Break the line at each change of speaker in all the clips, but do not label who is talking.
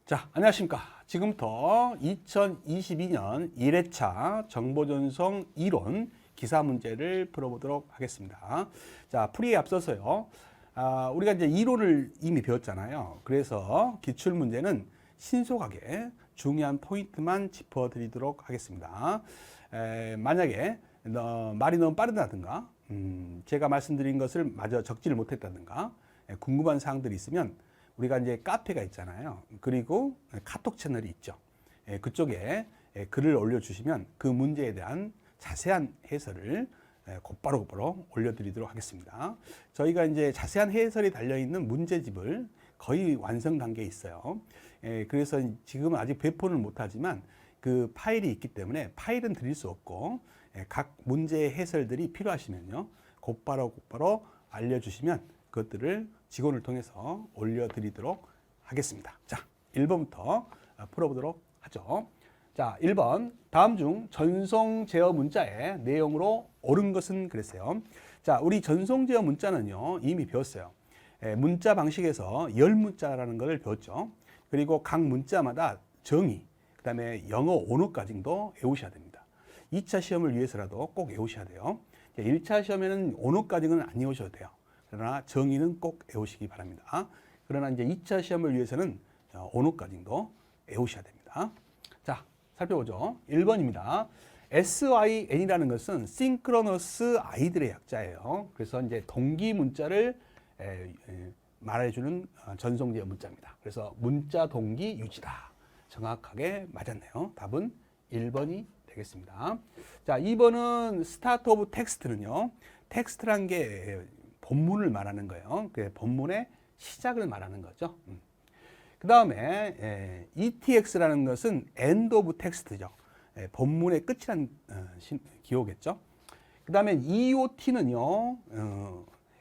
자, 안녕하십니까. 지금부터 2022년 1회차 정보전송 이론 기사 문제를 풀어보도록 하겠습니다. 자, 풀이에 앞서서요. 우리가 이제 이론을 이미 배웠잖아요. 그래서 기출 문제는 신속하게 중요한 포인트만 짚어드리도록 하겠습니다. 만약에 말이 너무 빠르다든가, 제가 말씀드린 것을 마저 적지를 못했다든가, 궁금한 사항들이 있으면 우리가 이제 카페가 있잖아요. 그리고 카톡 채널이 있죠. 그쪽에 글을 올려주시면 그 문제에 대한 자세한 해설을 곧바로 올려드리도록 하겠습니다. 저희가 이제 자세한 해설이 달려있는 문제집을 거의 완성 단계에 있어요. 그래서 지금은 아직 배포는 못하지만 그 파일이 있기 때문에 파일은 드릴 수 없고 각 문제의 해설들이 필요하시면요. 곧바로 알려주시면 그것들을 직원을 통해서 올려드리도록 하겠습니다. 자, 1번부터 풀어보도록 하죠. 자, 1번. 다음 중 전송 제어 문자의 내용으로 옳은 것은 그랬어요. 자, 우리 전송 제어 문자는요, 이미 배웠어요. 문자 방식에서 열 문자라는 것을 배웠죠. 그리고 각 문자마다 정의, 그 다음에 영어 언어까지도 외우셔야 됩니다. 2차 시험을 위해서라도 꼭 외우셔야 돼요. 1차 시험에는 언어까지는 안 외우셔도 돼요. 그러나 정의는 꼭 외우시기 바랍니다. 그러나 이제 2차 시험을 위해서는 언어까지도 외우셔야 됩니다. 자, 살펴보죠. 1번입니다. SYN이라는 것은 Synchronous 아이들의 약자예요. 그래서 이제 동기 문자를 말해주는 전송제어 문자입니다. 그래서 문자 동기 유지다. 정확하게 맞았네요. 답은 1번이 되겠습니다. 자, 2번은 Start of Text는요. 텍스트란 게 본문을 말하는 거예요. 그 본문의 시작을 말하는 거죠. 그 다음에 ETX라는 것은 End of Text죠. 본문의 끝이란 기호겠죠. 그 다음에 EOT는요,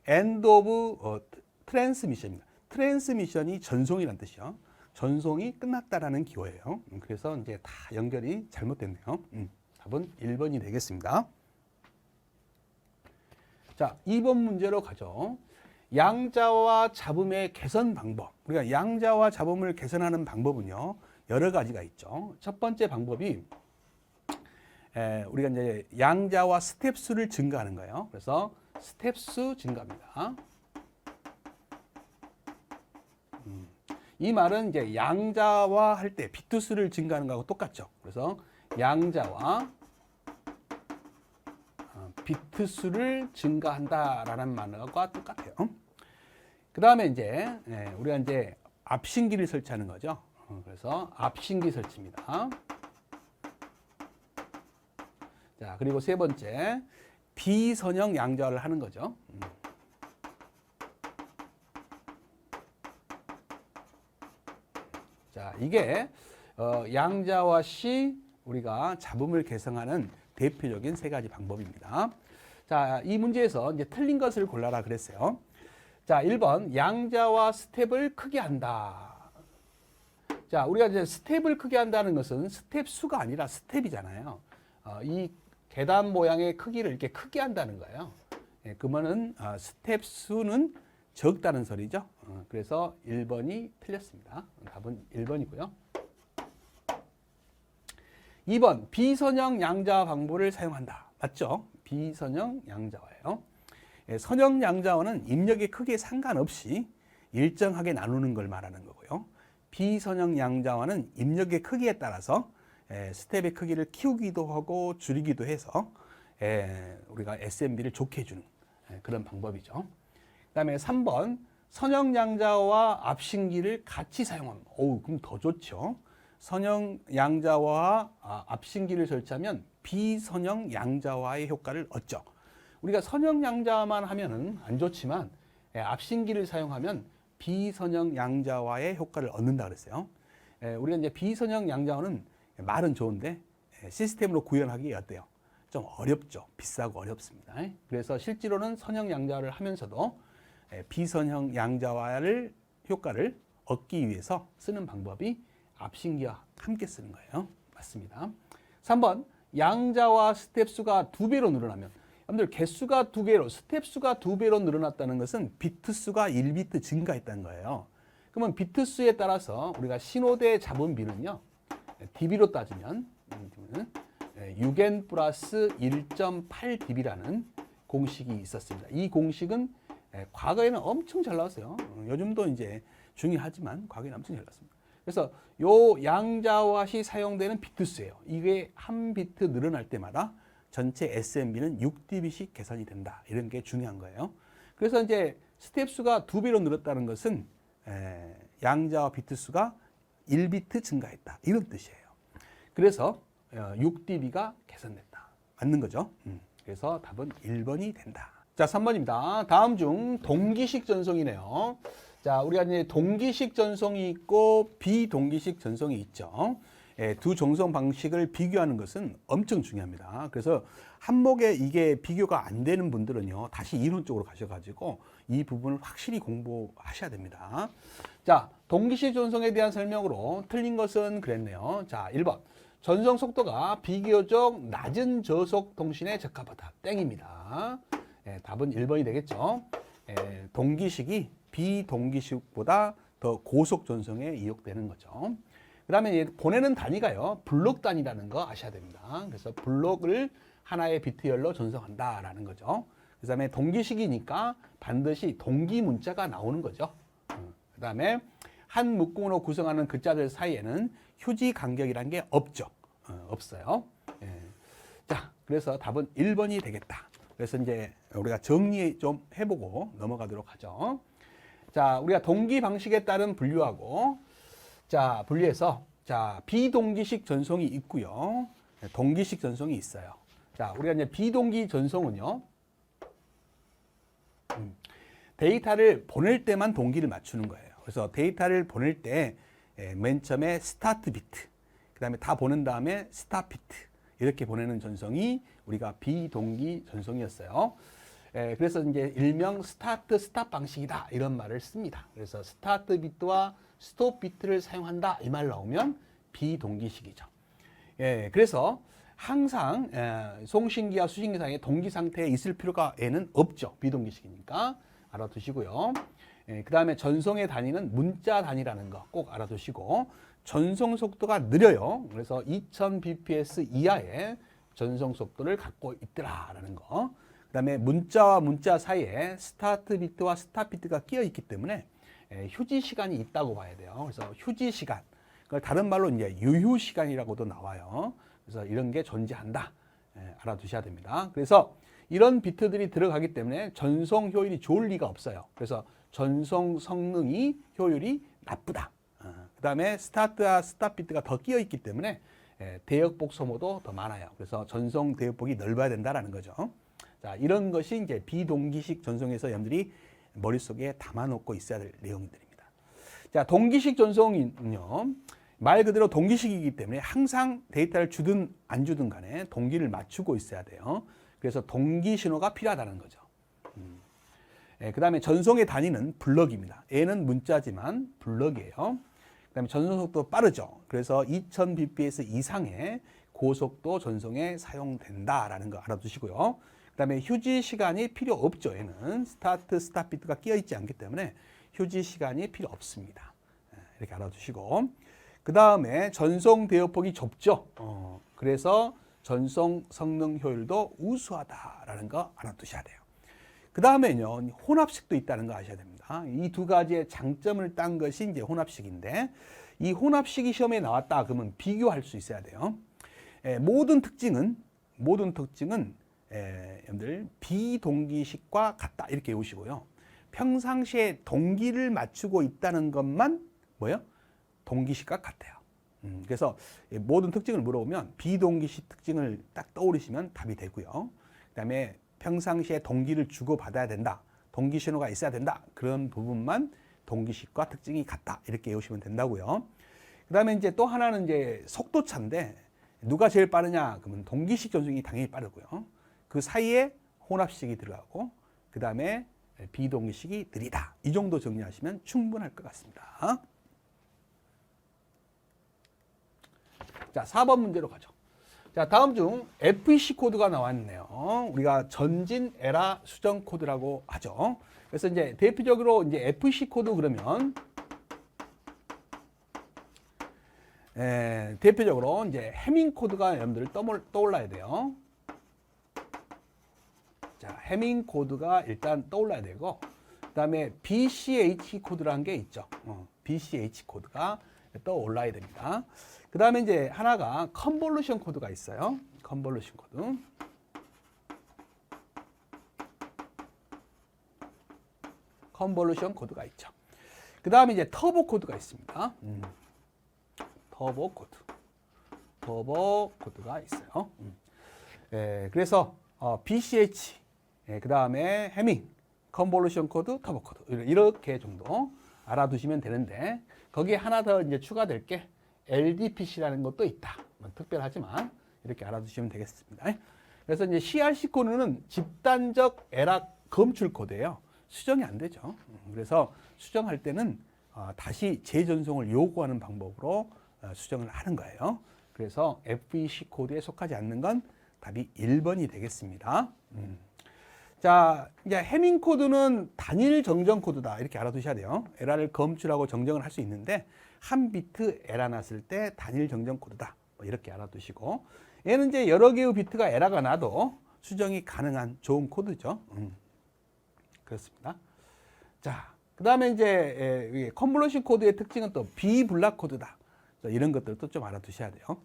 End of Transmission입니다. 트랜스미션이 전송이란 뜻이요. 전송이 끝났다라는 기호예요. 그래서 이제 다 연결이 잘못됐네요. 답은 1번이 되겠습니다. 자, 2번 문제로 가죠. 양자와 잡음의 개선 방법. 우리가 양자와 잡음을 개선하는 방법은요, 여러 가지가 있죠. 첫 번째 방법이 우리가 이제 양자와 스텝 수를 증가하는 거예요. 그래서 스텝 수 증가입니다. 이 말은 이제 양자와 할 때 비트 수를 증가하는 거하고 똑같죠. 그래서 양자와 비트 수를 증가한다라는 말과 똑같아요. 그 다음에 이제 우리가 이제 앞신기를 설치하는 거죠. 그래서 앞신기 설치입니다. 자, 그리고 세 번째 비선형 양자화를 하는 거죠. 자, 이게 양자화 시 우리가 잡음을 개선하는 대표적인 세 가지 방법입니다. 자, 이 문제에서 이제 틀린 것을 골라라 그랬어요. 자, 1번 양자와 스텝을 크게 한다. 자, 우리가 이제 스텝을 크게 한다는 것은 스텝 수가 아니라 스텝이잖아요. 이 계단 모양의 크기를 이렇게 크게 한다는 거예요. 그러면은 스텝 수는 적다는 소리죠. 그래서 1번이 틀렸습니다. 답은 1번이고요. 2번 비선형 양자화 방법을 사용한다. 맞죠? 비선형 양자화예요. 선형 양자화는 입력의 크기에 상관없이 일정하게 나누는 걸 말하는 거고요. 비선형 양자화는 입력의 크기에 따라서 스텝의 크기를 키우기도 하고 줄이기도 해서 우리가 SMB를 좋게 해주는 그런 방법이죠. 그 다음에 3번 선형 양자화와 앞신기를 같이 사용합니다. 그럼 더 좋죠. 선형 양자화와 앞신기를 설치하면 비선형 양자화의 효과를 얻죠. 우리가 선형 양자화만 하면은 안 좋지만 앞신기를 사용하면 비선형 양자화의 효과를 얻는다 그랬어요. 우리가 이제 비선형 양자화는 말은 좋은데 시스템으로 구현하기 어때요? 좀 어렵죠. 비싸고 어렵습니다. 그래서 실제로는 선형 양자화를 하면서도 비선형 양자화를 효과를 얻기 위해서 쓰는 방법이 앞신기와 함께 쓰는 거예요. 맞습니다. 3번 양자와 스텝 수가 2배로 늘어나면, 여러분들 개수가 2배로, 스텝 수가 2배로 늘어났다는 것은 비트 수가 1비트 증가했다는 거예요. 그러면 비트 수에 따라서 우리가 신호대 잡은 비는요, dB로 따지면 6n 플러스 1.8dB라는 공식이 있었습니다. 이 공식은 과거에는 엄청 잘 나왔어요. 요즘도 이제 중요하지만 과거에는 엄청 잘 나왔습니다. 그래서 요 양자와시 사용되는 비트 수예요. 이게 한 비트 늘어날 때마다 전체 SMB는 6dB씩 개선이 된다. 이런 게 중요한 거예요. 그래서 이제 스텝 수가 2배로 늘었다는 것은 양자와 비트 수가 1비트 증가했다. 이런 뜻이에요. 그래서 6dB가 개선됐다. 맞는 거죠. 그래서 답은 1번이 된다. 자, 3번입니다. 다음 중 동기식 전송이네요. 자, 우리가 이제 동기식 전송이 있고 비동기식 전송이 있죠. 두 전송 방식을 비교하는 것은 엄청 중요합니다. 그래서 한목에 이게 비교가 안 되는 분들은요, 다시 이론 쪽으로 가셔가지고 이 부분을 확실히 공부하셔야 됩니다. 자, 동기식 전송에 대한 설명으로 틀린 것은 그랬네요. 자, 1번. 전송 속도가 비교적 낮은 저속 통신에 적합하다. 땡입니다. 답은 1번이 되겠죠. 동기식이 비동기식보다 더 고속 전송에 이용되는 거죠. 그 다음에 보내는 단위가요, 블록 단위라는 거 아셔야 됩니다. 그래서 블록을 하나의 비트열로 전송한다라는 거죠. 그 다음에 동기식이니까 반드시 동기 문자가 나오는 거죠. 그 다음에 한 묶음으로 구성하는 글자들 사이에는 휴지 간격이라는 게 없죠. 없어요. 자, 그래서 답은 1번이 되겠다. 그래서 이제 우리가 정리 좀 해보고 넘어가도록 하죠. 자, 우리가 동기 방식에 따른 분류하고, 자, 분리해서, 자, 비동기식 전송이 있고요. 동기식 전송이 있어요. 자, 우리가 이제 비동기 전송은요, 데이터를 보낼 때만 동기를 맞추는 거예요. 그래서 데이터를 보낼 때 맨 처음에 스타트 비트, 그 다음에 다 보낸 다음에 스탑 비트, 이렇게 보내는 전송이 우리가 비동기 전송이었어요. 그래서 이제 일명 스타트 스탑 방식이다, 이런 말을 씁니다. 그래서 스타트 비트와 스톱 비트를 사용한다, 이 말 나오면 비동기식이죠. 그래서 항상 송신기와 수신기 사이에 동기 상태에 있을 필요가 얘는 없죠. 비동기식이니까 알아두시고요. 그 다음에 전송의 단위는 문자 단위라는 거 꼭 알아두시고, 전송 속도가 느려요. 그래서 2000bps 이하의 전송 속도를 갖고 있더라라는 거. 그 다음에 문자와 문자 사이에 스타트 비트와 스탑 비트가 끼어 있기 때문에 휴지 시간이 있다고 봐야 돼요. 그래서 휴지 시간, 그걸 다른 말로 이제 유휴 시간이라고도 나와요. 그래서 이런 게 존재한다. 알아두셔야 됩니다. 그래서 이런 비트들이 들어가기 때문에 전송 효율이 좋을 리가 없어요. 그래서 전송 성능이 효율이 나쁘다. 그 다음에 스타트와 스탑 비트가 더 끼어 있기 때문에 대역폭 소모도 더 많아요. 그래서 전송 대역폭이 넓어야 된다라는 거죠. 자, 이런 것이 이제 비동기식 전송에서 여러분들이 머릿속에 담아놓고 있어야 될 내용들입니다. 자, 동기식 전송은요, 말 그대로 동기식이기 때문에 항상 데이터를 주든 안 주든 간에 동기를 맞추고 있어야 돼요. 그래서 동기 신호가 필요하다는 거죠. 그 다음에 전송의 단위는 블럭입니다. 얘는 문자지만 블럭이에요. 그 다음에 전송 속도 빠르죠. 그래서 2000bps 이상의 고속도 전송에 사용된다라는 거 알아두시고요. 그 다음에 휴지 시간이 필요 없죠. 얘는 스타트, 스탑 비트가 끼어 있지 않기 때문에 휴지 시간이 필요 없습니다. 이렇게 알아두시고, 그 다음에 전송 대역폭이 좁죠. 그래서 전송 성능 효율도 우수하다라는 거 알아두셔야 돼요. 그 다음에는요, 혼합식도 있다는 거 아셔야 됩니다. 이 두 가지의 장점을 딴 것이 이제 혼합식인데, 이 혼합식이 시험에 나왔다 그러면 비교할 수 있어야 돼요. 모든 특징은 여러분들 비동기식과 같다, 이렇게 외우시고요. 평상시에 동기를 맞추고 있다는 것만 뭐예요? 동기식과 같아요. 그래서 모든 특징을 물어보면 비동기식 특징을 딱 떠오르시면 답이 되고요. 그 다음에 평상시에 동기를 주고받아야 된다, 동기 신호가 있어야 된다, 그런 부분만 동기식과 특징이 같다, 이렇게 외우시면 된다고요. 그 다음에 이제 또 하나는 이제 속도차인데, 누가 제일 빠르냐 그러면 동기식 전송이 당연히 빠르고요. 그 사이에 혼합식이 들어가고, 그 다음에 비동기식이 느리다. 이 정도 정리하시면 충분할 것 같습니다. 자, 4번 문제로 가죠. 자, 다음 중 FEC 코드가 나왔네요. 우리가 전진 에라 수정 코드라고 하죠. 그래서 이제 대표적으로 이제 FEC 코드 그러면 대표적으로 이제 해밍 코드가 여러분들 떠올라야 돼요. 자, 해밍 코드가 일단 떠올라야 되고, 그다음에 BCH 코드라는 게 있죠. BCH 코드가 떠올라야 됩니다. 그다음에 이제 하나가 컨볼루션 코드가 있어요. 컨볼루션 코드. 컨볼루션 코드가 있죠. 그다음에 이제 터보 코드가 있습니다. 터보 코드가 있어요. 그래서 BCH, 그다음에 해밍, 컨볼루션 코드, 터보 코드 이렇게 정도 알아두시면 되는데, 거기에 하나 더 이제 추가될 게 LDPC라는 것도 있다. 특별하지만 이렇게 알아두시면 되겠습니다. 그래서 이제 CRC 코드는 집단적 에라 검출 코드예요. 수정이 안 되죠. 그래서 수정할 때는 다시 재전송을 요구하는 방법으로 수정을 하는 거예요. 그래서 FEC 코드에 속하지 않는 건 답이 1번이 되겠습니다. 자, 이제 해밍 코드는 단일 정정 코드다. 이렇게 알아두셔야 돼요. 에라를 검출하고 정정을 할 수 있는데, 한 비트 에라 났을 때 단일 정정 코드다. 뭐 이렇게 알아두시고, 얘는 이제 여러 개의 비트가 에라가 나도 수정이 가능한 좋은 코드죠. 그렇습니다. 자, 그 다음에 이제 컨볼루션 코드의 특징은 또 비블락 코드다. 이런 것들도 좀 알아두셔야 돼요.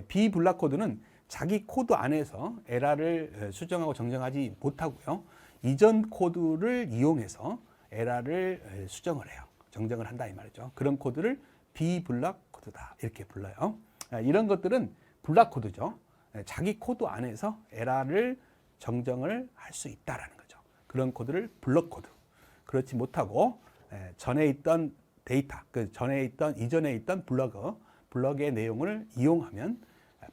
비블락 코드는 자기 코드 안에서 에라를 수정하고 정정하지 못하고요. 이전 코드를 이용해서 에라를 수정을 해요. 정정을 한다 이 말이죠. 그런 코드를 비블락 코드다 이렇게 불러요. 이런 것들은 블락 코드죠. 자기 코드 안에서 에라를 정정을 할 수 있다라는 거죠. 그런 코드를 블럭 코드. 그렇지 못하고 전에 있던 데이터, 이전에 있던 블럭의 내용을 이용하면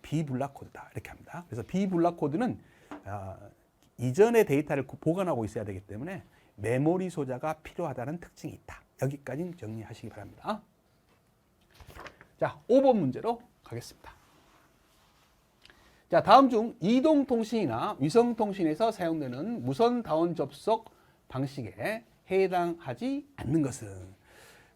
비블락 코드다 이렇게 합니다. 그래서 비블락 코드는 이전의 데이터를 보관하고 있어야 되기 때문에 메모리 소자가 필요하다는 특징이 있다. 여기까지 정리하시기 바랍니다. 자, 5번 문제로 가겠습니다. 자, 다음 중 이동통신이나 위성통신에서 사용되는 무선 다원 접속 방식에 해당하지 않는 것은?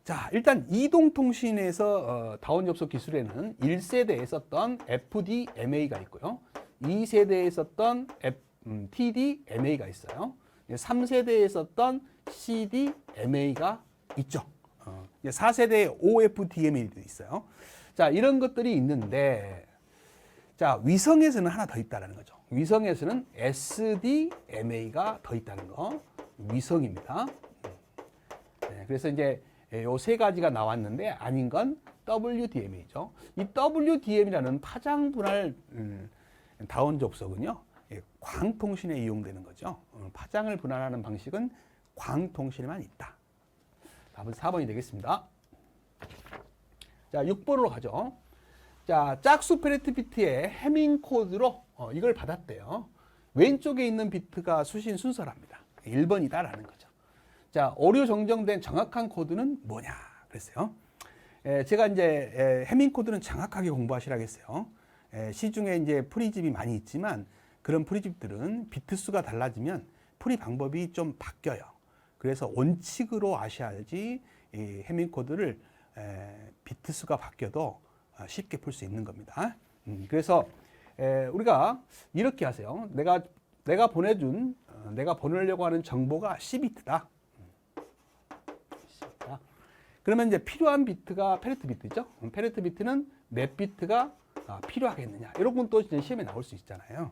자, 일단 이동통신에서 다원 접속 기술에는 1세대에 썼던 FDMA가 있고요. 2세대에 썼던 TDMA가 있어요. 3세대에 썼던 CDMA가 있죠. 4세대에 OFDMA도 있어요. 자, 이런 것들이 있는데, 자, 위성에서는 하나 더 있다는 거죠. 위성에서는 SDMA가 더 있다는 거. 위성입니다. 그래서 이제 요 세 가지가 나왔는데 아닌 건 WDMA죠. 이 WDM이라는 파장 분할 다원 접속은요, 광통신에 이용되는 거죠. 파장을 분할하는 방식은 광통신에만 있다. 답은 4번이 되겠습니다. 자, 6번으로 가죠. 자, 짝수 페레트 비트의 해밍 코드로 이걸 받았대요. 왼쪽에 있는 비트가 수신 순서랍니다. 1번이다라는 거죠. 자, 오류 정정된 정확한 코드는 뭐냐 그랬어요. 제가 이제 해밍 코드는 정확하게 공부하시라고 했어요. 시중에 이제 프리집이 많이 있지만 그런 프리집들은 비트 수가 달라지면 풀이 방법이 좀 바뀌어요. 그래서 원칙으로 아셔야지 이 해밍 코드를 비트 수가 바뀌어도 쉽게 풀 수 있는 겁니다. 그래서 우리가 이렇게 하세요. 내가 보내려고 하는 정보가 10비트다. 그러면 이제 필요한 비트가 페레트 비트죠. 페레트 비트는 몇 비트가 필요하겠느냐. 이런 건 또 시험에 나올 수 있잖아요.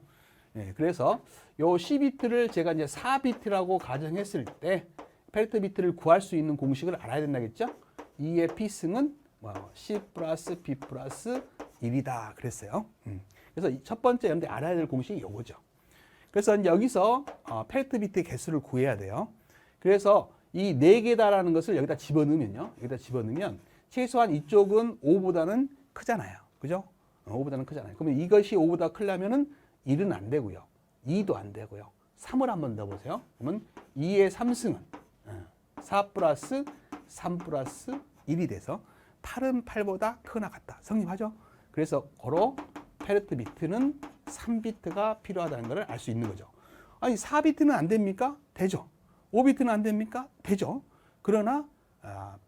그래서 요 10비트를 제가 이제 4비트라고 가정했을 때 페레트 비트를 구할 수 있는 공식을 알아야 된다겠죠. 2의 P승은 10 플러스 B 플러스 1이다 그랬어요. 그래서 첫 번째 여러분들 알아야 될 공식이 요거죠. 그래서 이제 여기서 페레트 비트의 개수를 구해야 돼요. 그래서 이 4개다라는 것을 여기다 집어넣으면요. 최소한 이쪽은 5보다는 크잖아요. 그죠? 5보다는 크잖아요. 그러면 이것이 5보다 크려면은 1은 안 되고요. 2도 안 되고요. 3을 한번 넣어보세요. 그러면 2의 3승은 4 플러스 3 플러스 1이 돼서 8은 8보다 크거나 같다. 성립하죠? 그래서 고로 페레트 비트는 3비트가 필요하다는 것을 알 수 있는 거죠. 아니 4비트는 안 됩니까? 되죠. 5비트는 안 됩니까? 되죠. 그러나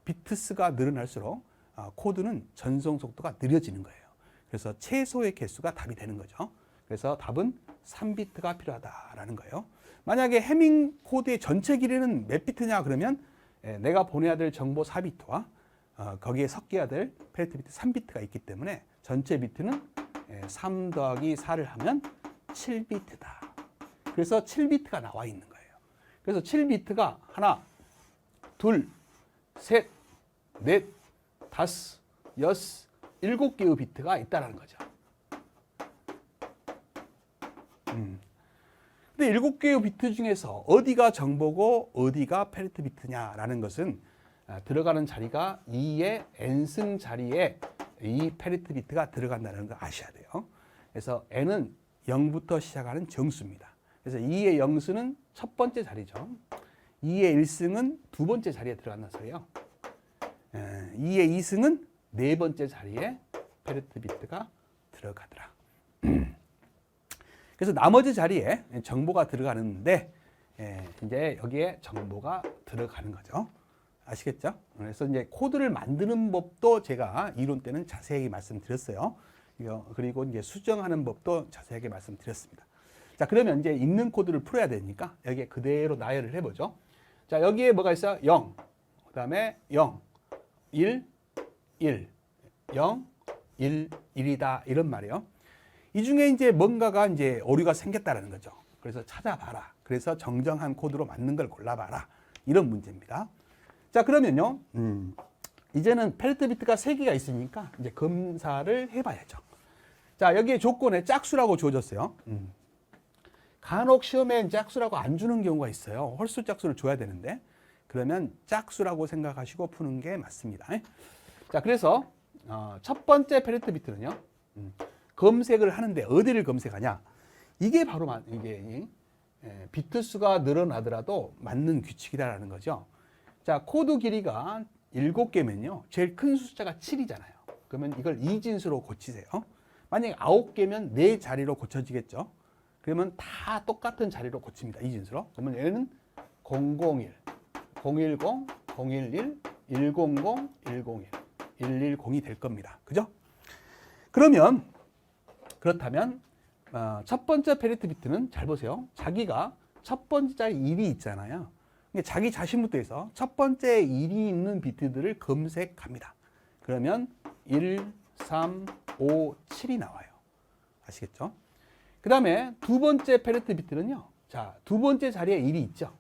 비트 수가 늘어날수록 코드는 전송 속도가 느려지는 거예요. 그래서 최소의 개수가 답이 되는 거죠. 그래서 답은 3비트가 필요하다라는 거예요. 만약에 해밍 코드의 전체 길이는 몇 비트냐 그러면 내가 보내야 될 정보 4비트와 거기에 섞여야 될 페리트 비트 3비트가 있기 때문에 전체 비트는 3 더하기 4를 하면 7비트다. 그래서 7비트가 나와 있는 거예요. 그래서 7비트가 하나, 둘, 셋, 넷, 다섯, 여섯, 7개의 비트가 있다는 거죠. 근데 7개의 비트 중에서 어디가 정보고 어디가 페리트 비트냐라는 것은 들어가는 자리가 2의 n승 자리에 이 페리트 비트가 들어간다는 걸 아셔야 돼요. 그래서 n은 0부터 시작하는 정수입니다. 그래서 2의 0승은 첫 번째 자리죠. 2의 1승은 두 번째 자리에 들어간다는 소리예요. 2의 2승은 네 번째 자리에 페리트 비트가 들어가더라. 그래서 나머지 자리에 정보가 들어가는데 이제 여기에 정보가 들어가는 거죠. 아시겠죠? 그래서 이제 코드를 만드는 법도 제가 이론 때는 자세하게 말씀드렸어요. 그리고 이제 수정하는 법도 자세하게 말씀드렸습니다. 자, 그러면 이제 있는 코드를 풀어야 되니까 여기에 그대로 나열을 해보죠. 자, 여기에 뭐가 있어요? 0, 그 다음에 0, 1, 1, 0, 1, 1이다. 이런 말이에요. 이 중에 이제 뭔가가 이제 오류가 생겼다는 거죠. 그래서 찾아봐라. 그래서 정정한 코드로 맞는 걸 골라봐라. 이런 문제입니다. 자, 그러면요. 이제는 페리트 비트가 3개가 있으니까 이제 검사를 해봐야죠. 자, 여기에 조건에 짝수라고 주어졌어요. 간혹 시험에 짝수라고 안 주는 경우가 있어요. 홀수 짝수를 줘야 되는데 그러면 짝수라고 생각하시고 푸는 게 맞습니다. 자, 그래서 첫 번째 페리트 비트는요. 검색을 하는데 어디를 검색하냐? 이게 바로 이게 비트 수가 늘어나더라도 맞는 규칙이다라는 거죠. 자, 코드 길이가 7개면요. 제일 큰 숫자가 7이잖아요. 그러면 이걸 이진수로 고치세요. 만약에 9개면 4자리로 고쳐지겠죠. 그러면 다 똑같은 자리로 고칩니다. 이진수로. 그러면 얘는 001, 010, 011, 100, 101, 110이 될 겁니다. 그죠? 그렇다면 첫 번째 페리트 비트는 잘 보세요. 자기가 첫 번째 자리 1이 있잖아요. 자기 자신부터 해서 첫 번째 1이 있는 비트들을 검색합니다. 그러면 1, 3, 5, 7이 나와요. 아시겠죠? 그 다음에 두 번째 페리트 비트는요. 자, 두 번째 자리에 1이 있죠.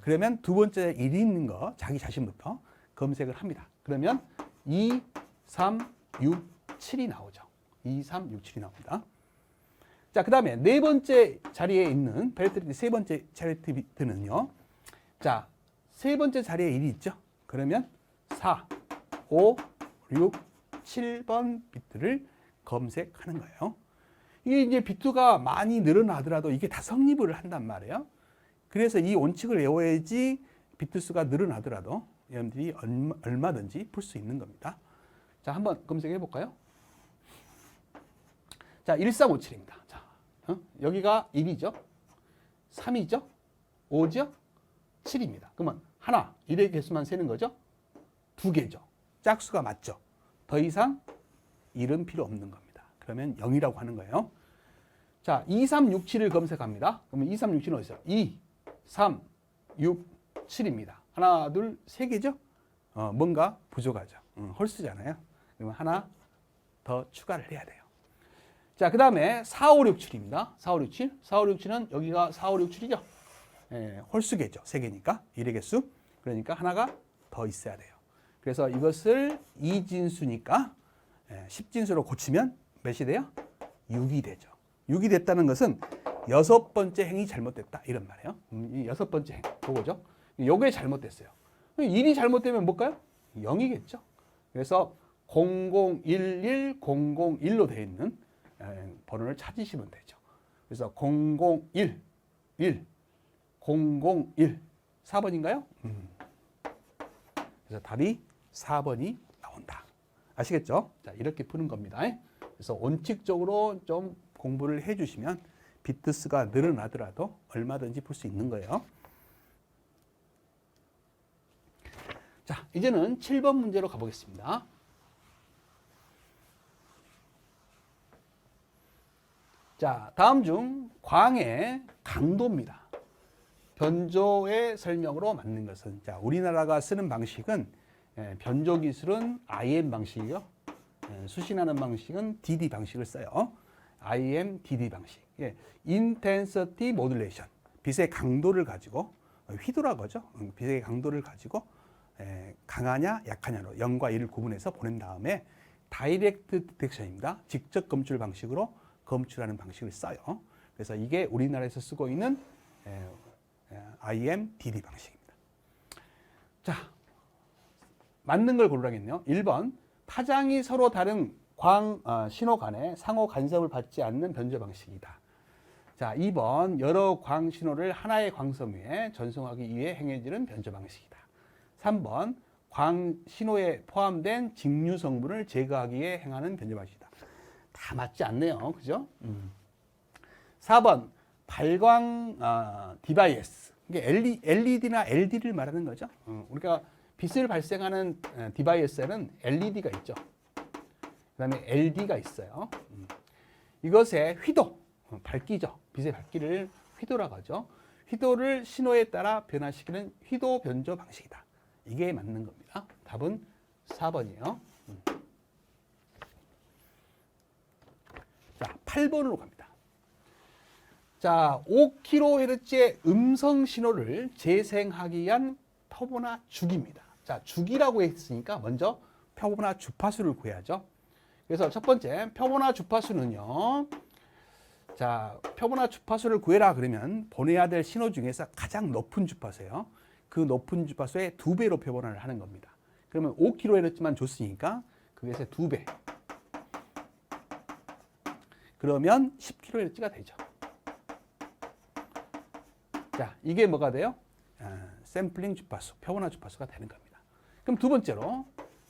그러면 두 번째 1이 있는 거 자기 자신부터 검색을 합니다. 그러면 2, 3, 6, 7이 나오죠. 2, 3, 6, 7이 나옵니다. 자, 그 다음에 네 번째 자리에 있는 페리트 비트 세 번째 페리트 비트는요. 자, 세 번째 자리에 1이 있죠. 그러면 4, 5, 6, 7번 비트를 검색하는 거예요. 이게 이제 비트가 많이 늘어나더라도 이게 다 성립을 한단 말이에요. 그래서 이 원칙을 외워야지 비트 수가 늘어나더라도 여러분들이 얼마든지 풀 수 있는 겁니다. 자, 한번 검색해 볼까요? 자, 1357입니다. 자, 여기가 1이죠. 3이죠. 5죠. 7입니다. 그러면 하나, 1의 개수만 세는 거죠. 2개죠. 짝수가 맞죠. 더 이상 1은 필요 없는 겁니다. 그러면 0이라고 하는 거예요. 자, 2, 3, 6, 7을 검색합니다. 그러면 2, 3, 6, 7은 어디 있어요? 2, 3, 6, 7입니다. 하나, 둘, 3개죠? 뭔가 부족하죠. 홀수잖아요. 그러면 하나 더 추가를 해야 돼요. 자, 그 다음에 4, 5, 6, 7입니다. 4, 5, 6, 7. 4, 5, 6, 7은 여기가 4, 5, 6, 7이죠. 홀수개죠. 3개니까. 1의 개수. 그러니까 하나가 더 있어야 돼요. 그래서 이것을 이진수니까 10진수로 고치면 몇이 돼요? 6이 되죠. 6이 됐다는 것은 6번째 행이 잘못됐다. 이런 말이에요. 이 6번째 행. 그거죠. 요게 잘못됐어요. 1이 잘못되면 뭘까요? 0이겠죠. 그래서 0011, 001로 되어 있는 번호를 찾으시면 되죠. 그래서 001, 1, 001, 4번인가요? 그래서 답이 4번이 나온다. 아시겠죠? 자, 이렇게 푸는 겁니다. 그래서 원칙적으로 좀 공부를 해주시면 비트 수가 늘어나더라도 얼마든지 풀 수 있는 거예요. 자, 이제는 7번 문제로 가보겠습니다. 자, 다음 중 광의 강도입니다. 변조의 설명으로 맞는 것은, 자, 우리나라가 쓰는 방식은 변조 기술은 IM 방식이요. 수신하는 방식은 DD 방식을 써요. IM, DD 방식. Intensity Modulation. 빛의 강도를 가지고 휘도라고 하죠. 빛의 강도를 가지고 강하냐 약하냐로 0과 1을 구분해서 보낸 다음에 다이렉트 디텍션입니다. 직접 검출 방식으로 검출하는 방식을 써요. 그래서 이게 우리나라에서 쓰고 있는 IM, DD 방식입니다. 자, 맞는 걸 고르라겠네요. 1번, 파장이 서로 다른 신호 간에 상호 간섭을 받지 않는 변조 방식이다. 자, 2번, 여러 광 신호를 하나의 광섬 위에 전송하기 위해 행해지는 변조 방식이다. 3번, 광 신호에 포함된 직류 성분을 제거하기 위해 행하는 변조 방식이다. 다 맞지 않네요. 그죠? 4번, 발광 디바이스. 이게 LED나 LD를 말하는 거죠. 우리가 빛을 발생하는 디바이스에는 LED가 있죠. 그 다음에 LD가 있어요. 이것의 휘도, 밝기죠. 빛의 밝기를 휘도라고 하죠. 휘도를 신호에 따라 변화시키는 휘도 변조 방식이다. 이게 맞는 겁니다. 답은 4번이에요. 자, 8번으로 갑니다. 자, 5kHz의 음성 신호를 재생하기 위한 표보나 주기입니다. 자, 주기라고 했으니까 먼저 표보나 주파수를 구해야죠. 그래서 첫 번째, 표보나 주파수는요. 자, 표보나 주파수를 구해라 그러면 보내야 될 신호 중에서 가장 높은 주파수예요. 그 높은 주파수의 2배로 표본화를 하는 겁니다. 그러면 5kHz만 줬으니까 그것의 2배. 그러면 10kHz가 되죠. 자, 이게 뭐가 돼요? 샘플링 주파수, 표본화 주파수가 되는 겁니다. 그럼 두 번째로,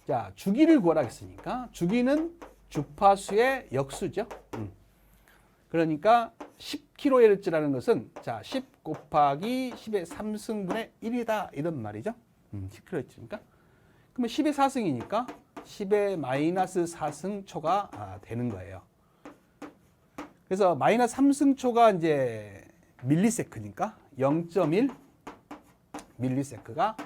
자, 주기를 구하라 했으니까 주기는 주파수의 역수죠. 그러니까 10kHz라는 것은 자, 10 곱하기 10의 3승분의 1이다 이런 말이죠. 10kHz니까. 그러면 10의 4승이니까 10의 마이너스 4승초가 되는 거예요. 그래서 마이너스 3승초가 이제 밀리세크니까 0.1 밀리세크가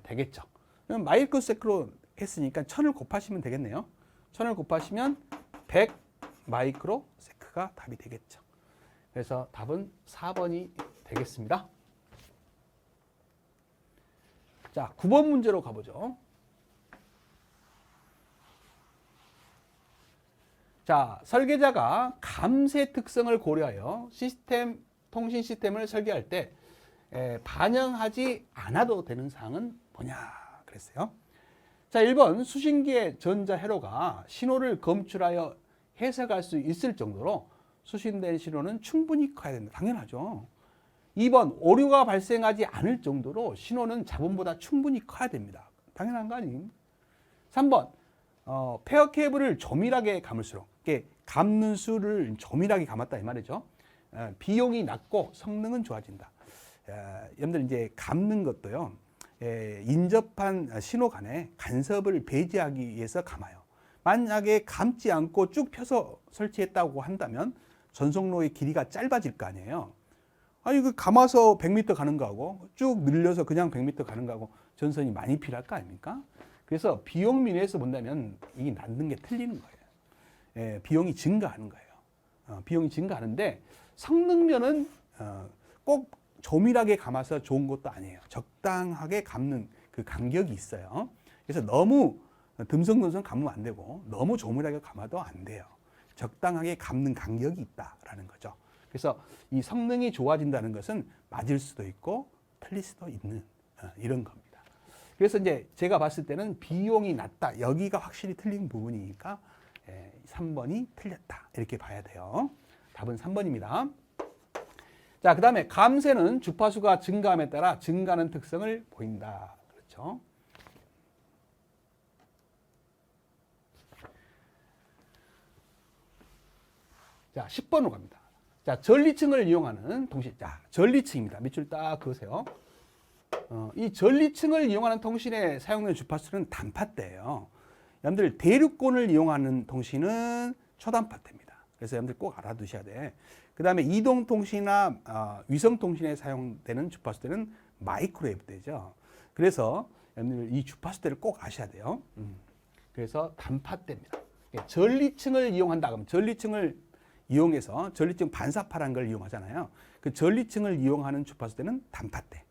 되겠죠. 그럼 마이크로세크로 했으니까 1000을 곱하시면 되겠네요. 1000을 곱하시면 100 마이크로세크가 답이 되겠죠. 그래서 답은 4번이 되겠습니다. 자, 9번 문제로 가보죠. 자, 설계자가 감세 특성을 고려하여 통신 시스템을 설계할 때 반영하지 않아도 되는 사항은 뭐냐 그랬어요. 자, 1번 수신기의 전자 회로가 신호를 검출하여 해석할 수 있을 정도로 수신된 신호는 충분히 커야 된다. 당연하죠. 2번 오류가 발생하지 않을 정도로 신호는 자본보다 충분히 커야 됩니다. 당연한 거 아니에요. 3번 페어 케이블을 조밀하게 감을수록, 감는 수를 조밀하게 감았다 이 말이죠. 비용이 낮고 성능은 좋아진다. 여러분들 이제 감는 것도요. 인접한 신호 간에 간섭을 배제하기 위해서 감아요. 만약에 감지 않고 쭉 펴서 설치했다고 한다면 전송로의 길이가 짧아질 거 아니에요. 아니, 그 감아서 100m 가는 거하고 쭉 늘려서 그냥 100m 가는 거하고 전선이 많이 필요할 거 아닙니까? 그래서 비용 면에서 본다면 이 낳는 게 틀리는 거예요. 비용이 증가하는 거예요. 비용이 증가하는데 성능면은 꼭 조밀하게 감아서 좋은 것도 아니에요. 적당하게 감는 그 간격이 있어요. 그래서 너무 듬성듬성 감으면 안 되고 너무 조밀하게 감아도 안 돼요. 적당하게 감는 간격이 있다라는 거죠. 그래서 이 성능이 좋아진다는 것은 맞을 수도 있고 틀릴 수도 있는 이런 겁니다. 그래서 이제 제가 봤을 때는 비용이 낮다. 여기가 확실히 틀린 부분이니까 3번이 틀렸다. 이렇게 봐야 돼요. 답은 3번입니다. 자, 그 다음에 감세는 주파수가 증가함에 따라 증가하는 특성을 보인다. 그렇죠? 자, 10번으로 갑니다. 자, 전리층을 이용하는 통신. 자, 전리층입니다. 밑줄 딱 그으세요. 이 전리층을 이용하는 통신에 사용되는 주파수는 단파대예요. 여러분들 대륙권을 이용하는 통신은 초단파대입니다. 그래서 여러분들 꼭 알아두셔야 돼. 그 다음에 이동통신이나 위성통신에 사용되는 주파수대는 마이크로웨이브대죠. 그래서 여러분들 이 주파수대를 꼭 아셔야 돼요. 그래서 단파대입니다. 전리층을 이용한다 그러면 전리층을 이용해서 전리층 반사파라는 걸 이용하잖아요. 그 전리층을 이용하는 주파수대는 단파대.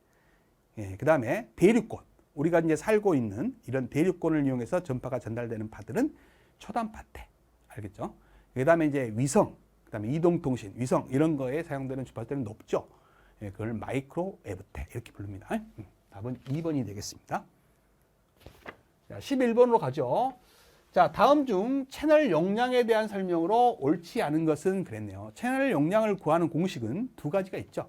예, 그 다음에 대륙권. 우리가 이제 살고 있는 이런 대륙권을 이용해서 전파가 전달되는 파들은 초단파대. 알겠죠? 그 다음에 이제 위성, 그 다음에 이동통신, 위성 이런 거에 사용되는 주파수대는 높죠. 예, 그걸 마이크로웨이브대 이렇게 부릅니다. 답은 2번이 되겠습니다. 자, 11번으로 가죠. 자, 다음 중 채널 용량에 대한 설명으로 옳지 않은 것은 그랬네요. 채널 용량을 구하는 공식은 두 가지가 있죠.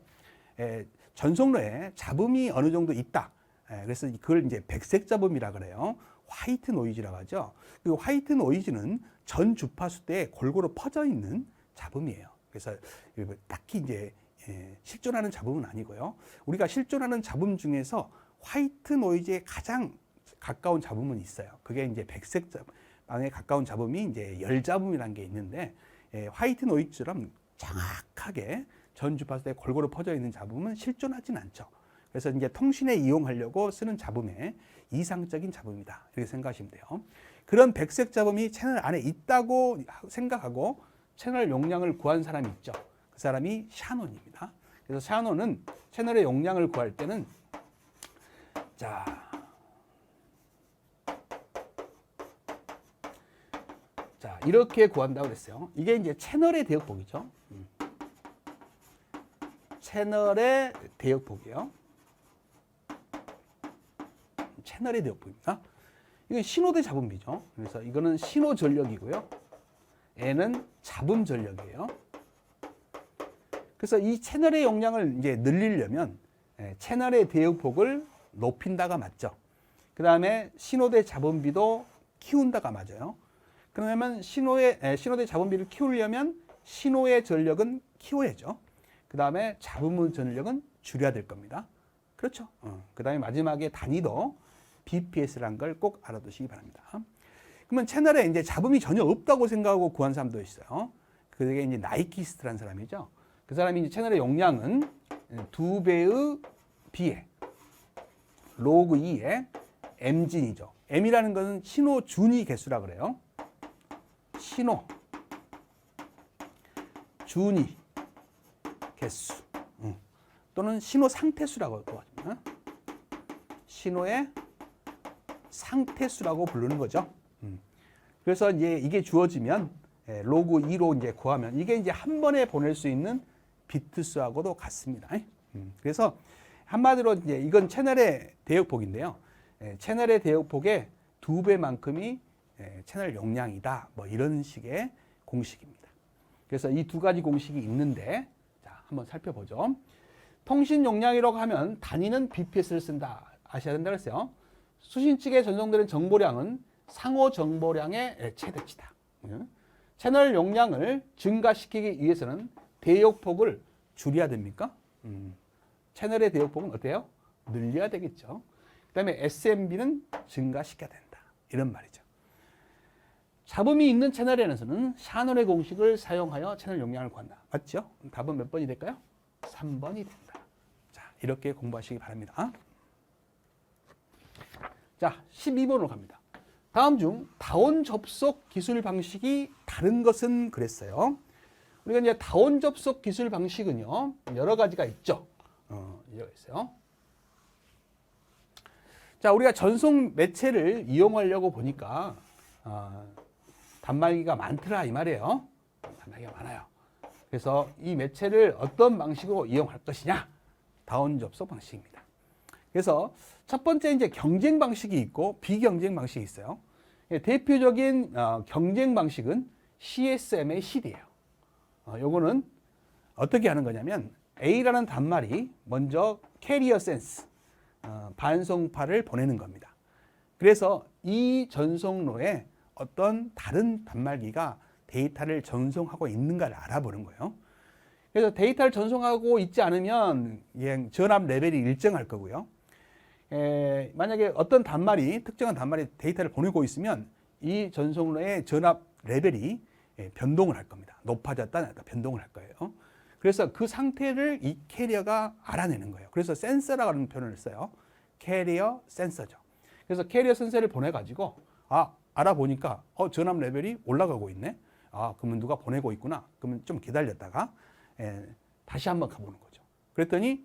전송로에 잡음이 어느 정도 있다. 그래서 그걸 이제 백색 잡음이라 그래요. 화이트 노이즈라고 하죠. 그 화이트 노이즈는 전 주파수대에 골고루 퍼져 있는 잡음이에요. 그래서 딱히 이제 실존하는 잡음은 아니고요. 우리가 실존하는 잡음 중에서 화이트 노이즈에 가장 가까운 잡음은 있어요. 그게 이제 백색 잡음에 가까운 잡음이 이제 열 잡음이라는 게 있는데, 화이트 노이즈처럼 정확하게 전 주파수대에 골고루 퍼져 있는 잡음은 실존하진 않죠. 그래서 이제 통신에 이용하려고 쓰는 잡음의 이상적인 잡음이다. 이렇게 생각하시면 돼요. 그런 백색 잡음이 채널 안에 있다고 생각하고 채널 용량을 구한 사람이 있죠. 그 사람이 샤논입니다. 그래서 샤논은 채널의 용량을 구할 때는 자, 이렇게 구한다고 그랬어요. 이게 이제 채널의 대역폭이죠. 채널의 대역폭이요. 채널의 대역폭입니다. 이건 신호대 잡음비죠. 그래서 이거는 신호 전력이고요. N은 잡음 전력이에요. 그래서 이 채널의 용량을 이제 늘리려면 채널의 대역폭을 높인다가 맞죠. 그 다음에 신호대 잡음비도 키운다가 맞아요. 그러면 신호대 잡음비를 키우려면 신호의 전력은 키워야죠. 그 다음에 잡음의 전력은 줄여야 될 겁니다. 그렇죠. 그 다음에 마지막에 단위도 BPS라는 걸 꼭 알아두시기 바랍니다. 그러면 채널에 이제 잡음이 전혀 없다고 생각하고 구한 사람도 있어요. 그게 이제 나이키스트라는 사람이죠. 그 사람이 이제 채널의 용량은 2배의 B에 로그 2의 M진이죠. M이라는 것은 신호 준위 개수라 그래요. 신호 준위 개수 또는 신호 상태수라고 하죠. 신호의 상태수라고 부르는 거죠. 그래서 이제 이게 주어지면 로그 2로 이제 구하면 이게 이제 한 번에 보낼 수 있는 비트 수하고도 같습니다. 그래서 한마디로 이제 이건 채널의 대역폭인데요. 채널의 대역폭의 2배만큼이 채널 용량이다. 뭐 이런 식의 공식입니다. 그래서 이 두 가지 공식이 있는데 자, 한번 살펴보죠. 통신 용량이라고 하면 단위는 BPS를 쓴다. 아셔야 된다고 했어요. 수신 측에 전송되는 정보량은 상호 정보량의 최대치다. 채널 용량을 증가시키기 위해서는 대역폭을 줄여야 됩니까? 채널의 대역폭은 어때요? 늘려야 되겠죠. 그 다음에 SMB는 증가시켜야 된다. 이런 말이죠. 잡음이 있는 채널에서는 샤논의 공식을 사용하여 채널 용량을 구한다. 맞죠? 답은 몇 번이 될까요? 3번이 된다. 자, 이렇게 공부하시기 바랍니다. 자, 12번으로 갑니다. 다음 중 다원 접속 기술 방식이 다른 것은 그랬어요. 우리가 이제 다원 접속 기술 방식은요, 여러 가지가 있죠. 여러 있어요. 자, 우리가 전송 매체를 이용하려고 보니까 단말기가 많더라 이 말이에요. 단말기가 많아요. 그래서 이 매체를 어떤 방식으로 이용할 것이냐, 다원 접속 방식입니다. 그래서 첫 번째 이제 경쟁 방식이 있고 비경쟁 방식이 있어요. 대표적인 경쟁 방식은 CSMA CD예요. 요거는 어떻게 하는 거냐면 A라는 단말이 먼저 캐리어 센스 반송파를 보내는 겁니다. 그래서 이 전송로에 어떤 다른 단말기가 데이터를 전송하고 있는가를 알아보는 거예요. 그래서 데이터를 전송하고 있지 않으면 전압 레벨이 일정할 거고요. 만약에 어떤 단말이 특정한 단말이 데이터를 보내고 있으면 이 전송로의 전압 레벨이 변동을 할 겁니다. 높아졌다 낮다 변동을 할 거예요. 그래서 그 상태를 이 캐리어가 알아내는 거예요. 그래서 센서라는 표현을 써요. 캐리어 센서죠. 그래서 캐리어 센서를 보내가지고 알아보니까 전압 레벨이 올라가고 있네. 그러면 누가 보내고 있구나. 그러면 좀 기다렸다가 다시 한번 가보는 거죠. 그랬더니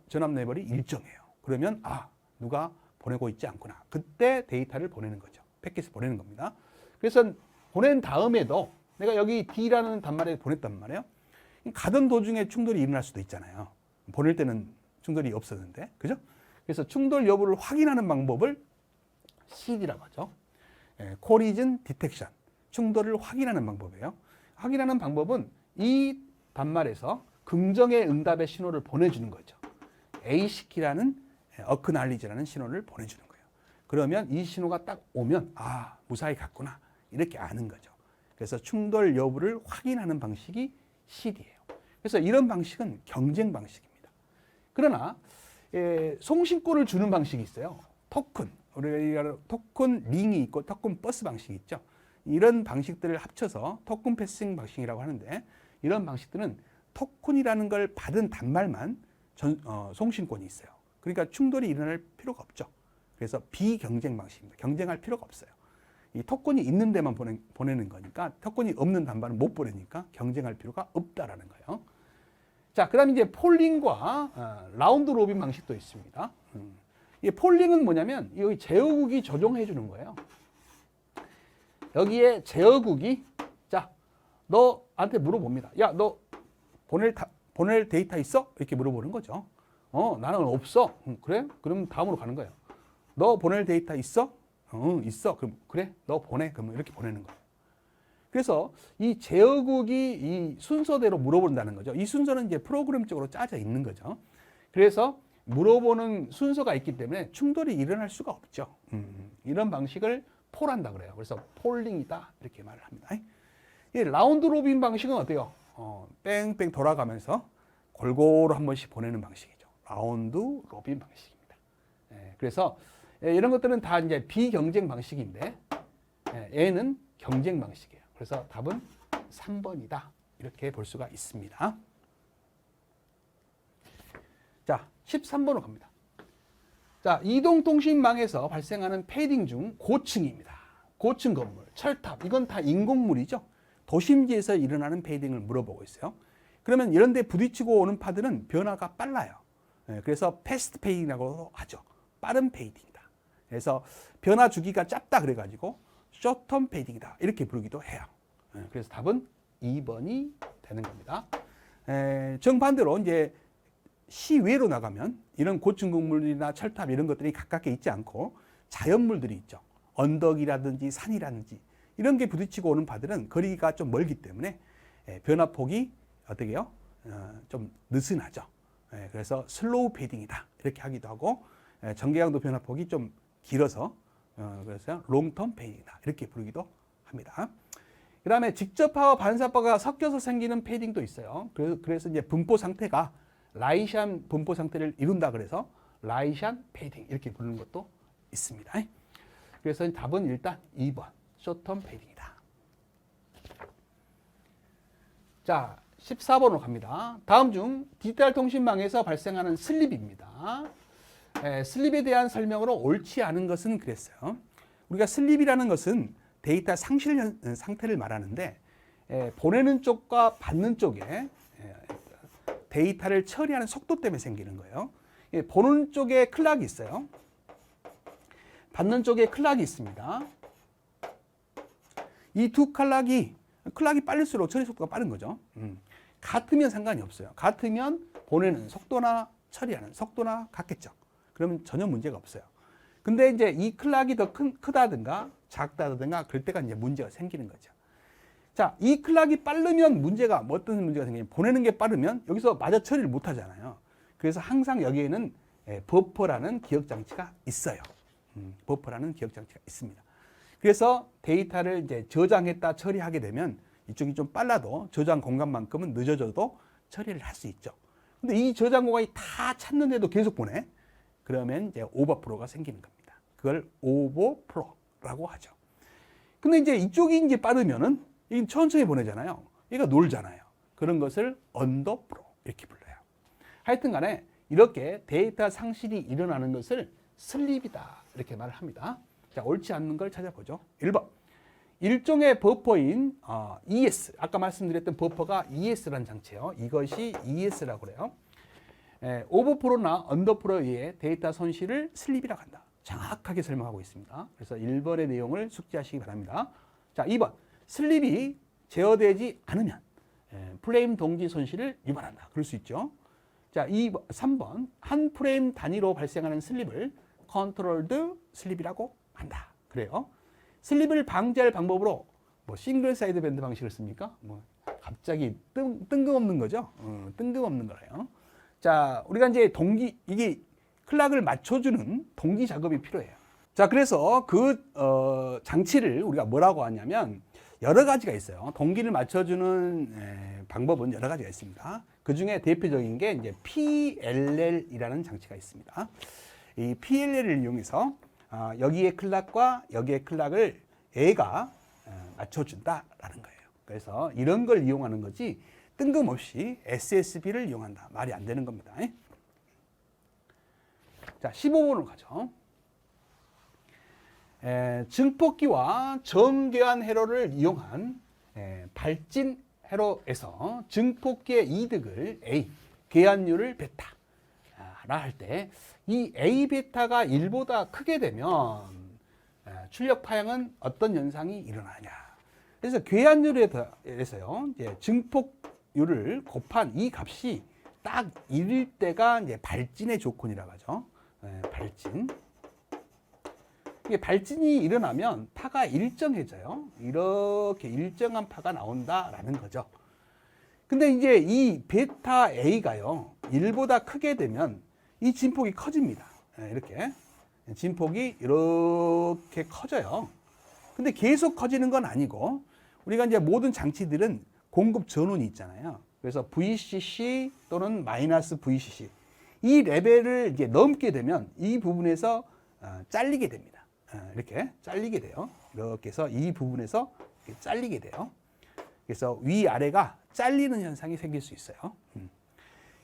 전압 레벨이 일정해요. 그러면 누가 보내고 있지 않구나. 그때 데이터를 보내는 거죠. 패킷을 보내는 겁니다. 그래서 보낸 다음에도 내가 여기 D라는 단말에 보냈단 말이에요. 가던 도중에 충돌이 일어날 수도 있잖아요. 보낼 때는 충돌이 없었는데, 그죠? 그래서 충돌 여부를 확인하는 방법을 CD라고 하죠. Collision Detection, 충돌을 확인하는 방법이에요. 확인하는 방법은 이 단말에서 긍정의 응답의 신호를 보내주는 거죠. ACK라는 Acknowledge라는 신호를 보내주는 거예요. 그러면 이 신호가 딱 오면 무사히 갔구나 이렇게 아는 거죠. 그래서 충돌 여부를 확인하는 방식이 CD예요. 그래서 이런 방식은 경쟁 방식입니다. 그러나 송신권을 주는 방식이 있어요. 토큰, 우리가 토큰 링이 있고 토큰 버스 방식이 있죠. 이런 방식들을 합쳐서 토큰 패싱 방식이라고 하는데, 이런 방식들은 토큰이라는 걸 받은 단말만 송신권이 있어요. 그러니까 충돌이 일어날 필요가 없죠. 그래서 비경쟁 방식입니다. 경쟁할 필요가 없어요. 이 토큰이 있는 데만 보내는 거니까, 토큰이 없는 단말은 못 보내니까 경쟁할 필요가 없다라는 거예요. 자, 그 다음에 이제 폴링과 라운드 로빈 방식도 있습니다. 이 폴링은 뭐냐면 여기 제어국이 조종해 주는 거예요. 여기에 제어국이 너한테 물어봅니다. 너 보낼 데이터 있어? 이렇게 물어보는 거죠. 나는 없어. 그래? 그럼 다음으로 가는 거예요. 너 보낼 데이터 있어? 있어. 그럼 그래? 너 보내. 그럼 이렇게 보내는 거예요. 그래서 이 제어국이 이 순서대로 물어본다는 거죠. 이 순서는 이제 프로그램적으로 짜져 있는 거죠. 그래서 물어보는 순서가 있기 때문에 충돌이 일어날 수가 없죠. 이런 방식을 폴한다 그래요. 그래서 폴링이다 이렇게 말을 합니다. 이 라운드 로빈 방식은 어때요? 뺑뺑 돌아가면서 골고루 한 번씩 보내는 방식이죠. 라운드 로빈 방식입니다. 그래서 이런 것들은 다 이제 비경쟁 방식인데 얘는 경쟁 방식이에요. 그래서 답은 3번이다. 이렇게 볼 수가 있습니다. 자, 13번으로 갑니다. 자, 이동통신망에서 발생하는 패딩 중 고층입니다. 고층 건물, 철탑, 이건 다 인공물이죠. 도심지에서 일어나는 패딩을 물어보고 있어요. 그러면 이런 데 부딪히고 오는 파들은 변화가 빨라요. 그래서 패스트 패딩이라고 하죠. 빠른 패딩이다. 그래서 변화 주기가 짧다 그래가지고 숏텀 패딩이다 이렇게 부르기도 해요. 그래서 답은 2번이 되는 겁니다. 정반대로 이제 시외로 나가면 이런 고층 건물이나 철탑 이런 것들이 가깝게 있지 않고 자연물들이 있죠. 언덕이라든지 산이라든지 이런 게 부딪히고 오는 파들은 거리가 좀 멀기 때문에 변화폭이 어떻게 해요? 좀 느슨하죠. 그래서 슬로우 패딩이다 이렇게 하기도 하고, 전개강도 변화폭이 좀 길어서 그래서 롱텀 패딩이다 이렇게 부르기도 합니다. 그 다음에 직접파와 반사파가 섞여서 생기는 패딩도 있어요. 그래서 이제 분포 상태가 라이시안 분포 상태를 이룬다 그래서 라이시안 패딩 이렇게 부르는 것도 있습니다. 그래서 답은 일단 2번 숏텀 패딩이다. 자, 14번으로 갑니다. 다음 중 디지털 통신망에서 발생하는 슬립입니다. 슬립에 대한 설명으로 옳지 않은 것은 그랬어요. 우리가 슬립이라는 것은 데이터 상실 상태를 말하는데, 보내는 쪽과 받는 쪽에 데이터를 처리하는 속도 때문에 생기는 거예요. 보는 쪽에 클락이 있어요. 받는 쪽에 클락이 있습니다. 이 두 클락이 빠를수록 처리 속도가 빠른 거죠. 같으면 상관이 없어요. 같으면 보내는 속도나 처리하는 속도나 같겠죠. 그러면 전혀 문제가 없어요. 근데 이제 이 클락이 더 크다든가 작다든가 그럴 때가 이제 문제가 생기는 거죠. 자, 이 클락이 빠르면 문제가 어떤 문제가 생기냐면, 보내는 게 빠르면 여기서 마저 처리를 못 하잖아요. 그래서 항상 여기에는 버퍼라는 기억 장치가 있어요. 버퍼라는 기억 장치가 있습니다. 그래서 데이터를 이제 저장했다 처리하게 되면 이쪽이 좀 빨라도 저장 공간만큼은 늦어져도 처리를 할 수 있죠. 근데 이 저장 공간이 다 찼는데도 계속 보내. 그러면 이제 오버플로우가 생기는 겁니다. 그걸 오버플로우라고 하죠. 근데 이제 이쪽이 이제 빠르면은 이 천천히 보내잖아요. 얘가 놀잖아요. 그런 것을 언더프로 이렇게 불러요. 하여튼 간에 이렇게 데이터 상실이 일어나는 것을 슬립이다 이렇게 말을 합니다. 자, 옳지 않는 걸 찾아보죠. 1번. 일종의 버퍼인 ES, 아까 말씀드렸던 버퍼가 ES라는 장치예요. 이것이 ES라고 그래요. 오버프로나 언더프로에 의해 데이터 손실을 슬립이라고 한다. 정확하게 설명하고 있습니다. 그래서 1번의 내용을 숙지하시기 바랍니다. 자, 2번. 슬립이 제어되지 않으면 프레임 동기 손실을 유발한다. 그럴 수 있죠. 자, 3번. 한 프레임 단위로 발생하는 슬립을 컨트롤드 슬립이라고 한다. 그래요. 슬립을 방지할 방법으로 뭐 싱글 사이드 밴드 방식을 씁니까? 뭐 갑자기 뜬금없는 거죠. 뜬금없는 거예요. 자, 우리가 이제 이게 클락을 맞춰주는 동기 작업이 필요해요. 자, 그래서 그 장치를 우리가 뭐라고 하냐면 여러 가지가 있어요. 동기를 맞춰주는 방법은 여러 가지가 있습니다. 그 중에 대표적인 게 이제 PLL이라는 장치가 있습니다. 이 PLL을 이용해서 여기의 클락과 여기의 클락을 A가 맞춰준다라는 거예요. 그래서 이런 걸 이용하는 거지 뜬금없이 SSB를 이용한다. 말이 안 되는 겁니다. 자, 15번으로 가죠. 증폭기와 정교한 회로를 이용한 발진 회로에서 증폭기의 이득을 A, 계한율을 베타라 할 때 이 A 베타가 1보다 크게 되면 출력 파형은 어떤 현상이 일어나냐. 그래서 계한율에서요, 증폭율을 곱한 이 값이 딱 1일 때가 이제 발진의 조건이라고 하죠. 발진. 이게 발진이 일어나면 파가 일정해져요. 이렇게 일정한 파가 나온다라는 거죠. 근데 이제 이 베타 A가요, 1보다 크게 되면 이 진폭이 커집니다. 이렇게. 진폭이 이렇게 커져요. 근데 계속 커지는 건 아니고, 우리가 이제 모든 장치들은 공급 전원이 있잖아요. 그래서 VCC 또는 마이너스 VCC. 이 레벨을 이제 넘게 되면 이 부분에서 잘리게 됩니다. 이렇게 잘리게 돼요. 이렇게 해서 이 부분에서 이렇게 잘리게 돼요. 그래서 위아래가 잘리는 현상이 생길 수 있어요.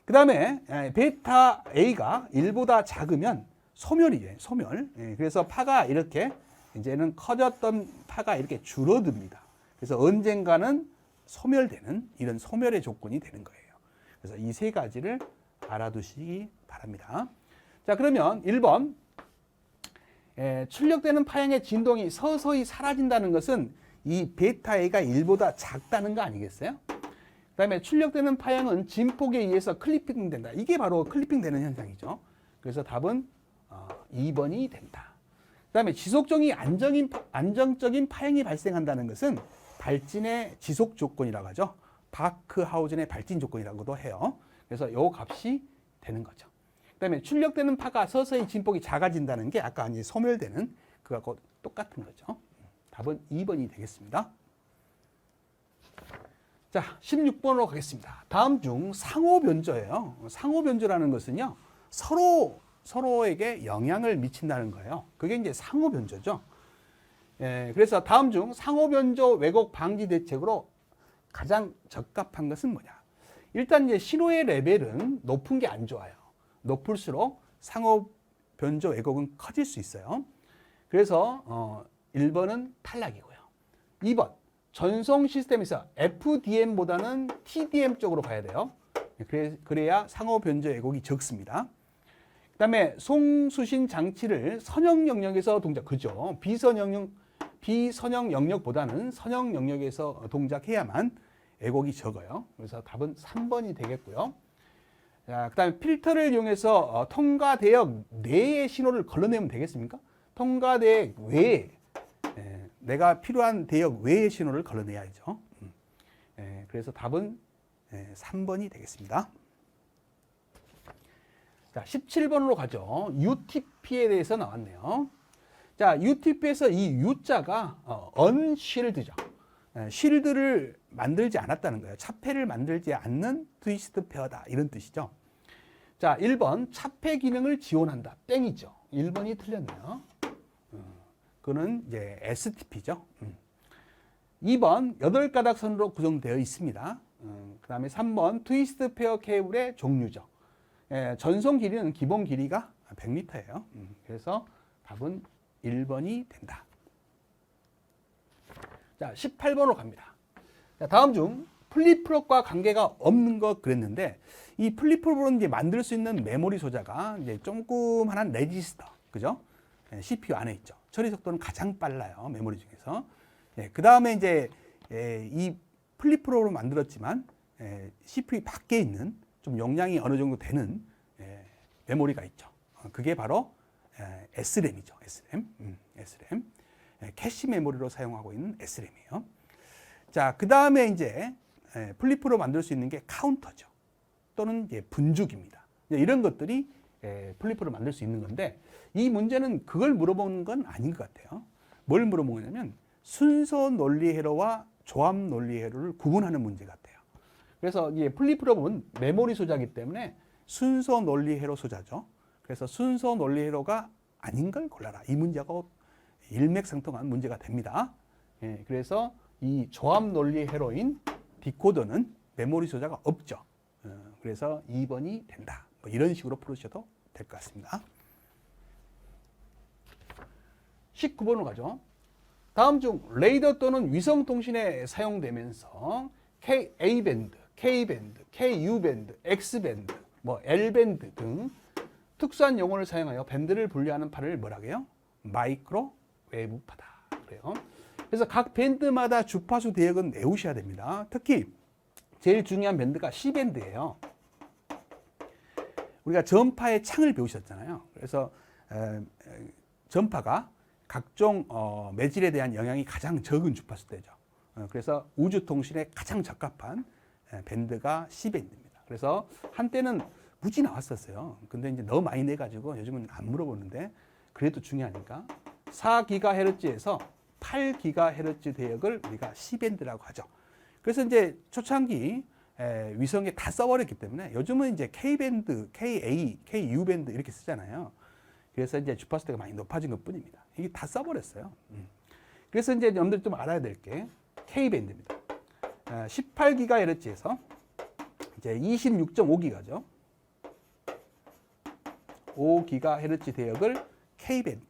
그 다음에 베타 A가 1보다 작으면 소멸이에요. 소멸. 그래서 파가 이렇게 이제는 커졌던 파가 이렇게 줄어듭니다. 그래서 언젠가는 소멸되는 이런 소멸의 조건이 되는 거예요. 그래서 이 세 가지를 알아두시기 바랍니다. 자, 그러면 1번. 출력되는 파형의 진동이 서서히 사라진다는 것은 이 베타 A가 1보다 작다는 거 아니겠어요? 그 다음에 출력되는 파형은 진폭에 의해서 클리핑 된다. 이게 바로 클리핑 되는 현상이죠. 그래서 답은 2번이 된다. 그 다음에 지속적인 안정적인 파형이 발생한다는 것은 발진의 지속 조건이라고 하죠. 바크하우젠의 발진 조건이라고도 해요. 그래서 요 값이 되는 거죠. 그 다음에 출력되는 파가 서서히 진폭이 작아진다는 게 아까 이제 소멸되는 그거하고 똑같은 거죠. 답은 2번이 되겠습니다. 자, 16번으로 가겠습니다. 다음 중 상호 변조예요. 상호 변조라는 것은요, 서로에게 영향을 미친다는 거예요. 그게 이제 상호 변조죠. 그래서 다음 중 상호 변조 왜곡 방지 대책으로 가장 적합한 것은 뭐냐? 일단 이제 신호의 레벨은 높은 게 안 좋아요. 높을수록 상호 변조 왜곡은 커질 수 있어요. 그래서 1번은 탈락이고요. 2번. 전송 시스템에서 FDM보다는 TDM 쪽으로 가야 돼요. 그래야 상호 변조 왜곡이 적습니다. 그 다음에 송수신 장치를 선형 영역에서 그죠. 비선형 영역보다는 선형 영역에서 동작해야만 왜곡이 적어요. 그래서 답은 3번이 되겠고요. 자, 그 다음에 필터를 이용해서 통과 대역 내의 신호를 걸러내면 되겠습니까? 통과 대역 외에 내가 필요한 대역 외의 신호를 걸러내야죠. 그래서 답은 3번이 되겠습니다. 자, 17번으로 가죠. UTP에 대해서 나왔네요. 자, UTP에서 이 U자가 unshield죠. 쉴드를 만들지 않았다는 거예요. 차폐를 만들지 않는 트위스트 페어다. 이런 뜻이죠. 자, 1번 차폐 기능을 지원한다. 땡이죠. 1번이 틀렸네요. 그거는 이제 STP죠. 2번 8가닥 선으로 구성되어 있습니다. 그 다음에 3번 트위스트 페어 케이블의 종류죠. 전송 길이는 기본 길이가 100m예요. 그래서 답은 1번이 된다. 자, 18번으로 갑니다. 자, 다음 중 플립플롭과 관계가 없는 것 그랬는데, 이 플립플롭은 이제 만들 수 있는 메모리 소자가 이제 조그만한 레지스터, 그죠? CPU 안에 있죠. 처리 속도는 가장 빨라요, 메모리 중에서. 그 다음에 이제 이 플립플롭으로 만들었지만 CPU 밖에 있는 좀 용량이 어느 정도 되는 메모리가 있죠. 그게 바로 SRAM이죠. SRAM. 캐시 메모리로 사용하고 있는 SRAM이에요. 자, 그 다음에 이제 플립으로 만들 수 있는 게 카운터죠. 또는 이제 분주기입니다. 이런 것들이 플립으로 만들 수 있는 건데, 이 문제는 그걸 물어보는 건 아닌 것 같아요. 뭘 물어보냐면 순서 논리 회로와 조합 논리 회로를 구분하는 문제 같아요. 그래서 이게 플립플롭은 메모리 소자이기 때문에 순서 논리 회로 소자죠. 그래서 순서 논리 회로가 아닌 걸 골라라. 이 문제가 일맥상통한 문제가 됩니다. 그래서 이 조합 논리 회로인 디코더는 메모리 소자가 없죠. 그래서 2번이 된다. 뭐 이런 식으로 풀으셔도 될 것 같습니다. 19번으로 가죠. 다음 중 레이더 또는 위성 통신에 사용되면서 A밴드, K밴드, KU밴드, X밴드, 뭐 L밴드 등 특수한 용어를 사용하여 밴드를 분류하는 파를 뭐라고 해요? 마이크로웨이브파다. 그래요. 그래서 각 밴드마다 주파수 대역은 외우셔야 됩니다. 특히 제일 중요한 밴드가 C밴드예요. 우리가 전파의 창을 배우셨잖아요. 그래서 전파가 각종 매질에 대한 영향이 가장 적은 주파수대죠. 그래서 우주통신에 가장 적합한 밴드가 C밴드입니다. 그래서 한때는 무지 나왔었어요. 근데 이제 너무 많이 내가지고 요즘은 안 물어보는데, 그래도 중요하니까 4GHz에서 8GHz 대역을 우리가 C밴드라고 하죠. 그래서 이제 초창기 위성에 다 써버렸기 때문에 요즘은 이제 K밴드, KA, KU밴드 이렇게 쓰잖아요. 그래서 이제 주파수대가 많이 높아진 것 뿐입니다. 이게 다 써버렸어요. 그래서 이제 여러분들 좀 알아야 될 게 K밴드입니다. 18GHz에서 이제 26.5GHz죠. 5GHz 대역을 K밴드.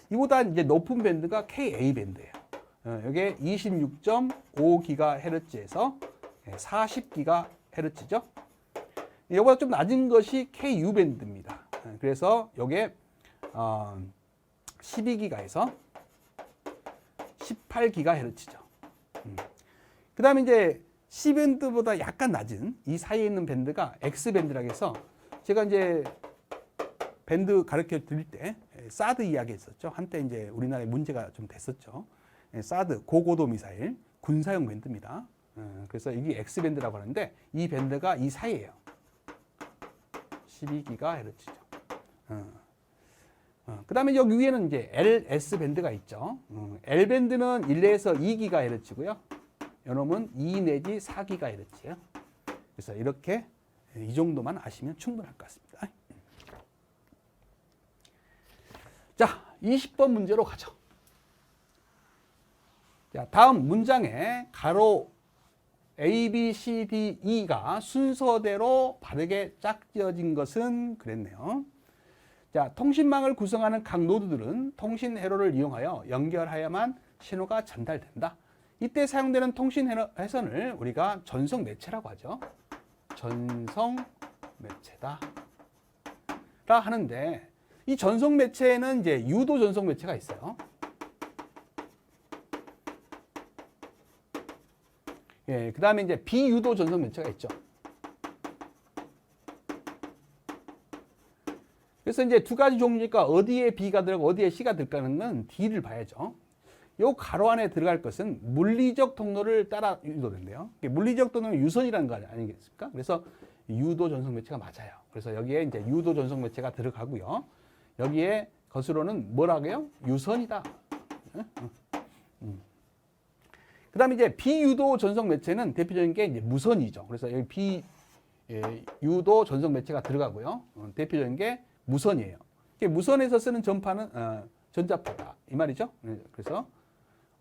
이보다 이제 높은 밴드가 KA밴드예요. 이게 26.5GHz에서 40GHz죠. 이거보다 좀 낮은 것이 KU밴드입니다. 그래서 이게 12GHz에서 18GHz죠. 그 다음에 이제 C밴드보다 약간 낮은 이 사이에 있는 밴드가 X밴드라고 해서, 제가 이제 밴드 가르쳐 드릴 때 사드 이야기 했었죠. 한때 이제 우리나라에 문제가 좀 됐었죠. 사드, 고고도 미사일, 군사용 밴드입니다. 그래서 이게 X밴드라고 하는데, 이 밴드가 이 사이에요. 12GHz죠. 그 다음에 여기 위에는 이제 LS밴드가 있죠. L밴드는 1에서 2GHz고요. 요놈은 2 내지 4GHz예요. 그래서 이렇게 이 정도만 아시면 충분할 것 같습니다. 자, 20번 문제로 가죠. 자, 다음 문장에 가로 A, B, C, D, E가 순서대로 바르게 짝지어진 것은 그랬네요. 자, 통신망을 구성하는 각 노드들은 통신 회로를 이용하여 연결하여야만 신호가 전달된다. 이때 사용되는 통신 회선을 우리가 전송 매체라고 하죠. 전송 매체다 라 하는데, 이 전송 매체에는 이제 유도 전송 매체가 있어요. 그 다음에 이제 비유도 전송 매체가 있죠. 그래서 이제 두 가지 종류니까 어디에 B가 들어가고 어디에 C가 들어가는 건 D를 봐야죠. 요 가로 안에 들어갈 것은 물리적 통로를 따라 유도된대요. 물리적 통로는 유선이라는 거 아니겠습니까? 그래서 유도 전송 매체가 맞아요. 그래서 여기에 이제 유도 전송 매체가 들어가고요. 여기에 것으로는 뭐라고요? 유선이다. 그 다음에 이제 비유도 전송 매체는 대표적인 게 이제 무선이죠. 그래서 여기 비유도 전송 매체가 들어가고요. 대표적인 게 무선이에요. 무선에서 쓰는 전파는 전자파다. 이 말이죠. 그래서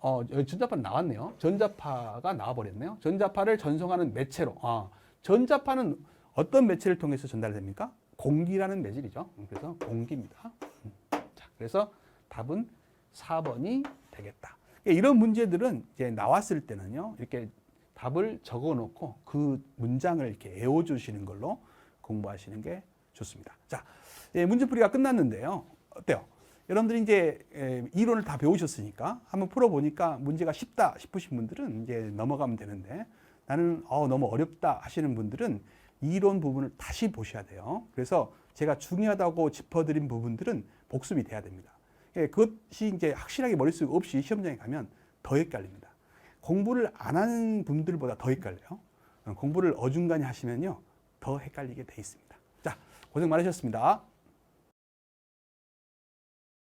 여기 전자파는 나왔네요. 전자파가 나와버렸네요. 전자파를 전송하는 매체로. 전자파는 어떤 매체를 통해서 전달됩니까? 공기라는 매질이죠. 그래서 공기입니다. 자, 그래서 답은 4번이 되겠다. 이런 문제들은 이제 나왔을 때는요, 이렇게 답을 적어 놓고 그 문장을 이렇게 외워주시는 걸로 공부하시는 게 좋습니다. 자, 문제풀이가 끝났는데요. 어때요? 여러분들이 이제 이론을 다 배우셨으니까 한번 풀어보니까 문제가 쉽다 싶으신 분들은 이제 넘어가면 되는데, 나는 너무 어렵다 하시는 분들은 이론 부분을 다시 보셔야 돼요. 그래서 제가 중요하다고 짚어드린 부분들은 복습이 돼야 됩니다. 그것이 이제 확실하게 머릿속에 없이 시험장에 가면 더 헷갈립니다. 공부를 안 하는 분들보다 더 헷갈려요. 공부를 어중간히 하시면요, 더 헷갈리게 돼 있습니다. 자, 고생 많으셨습니다.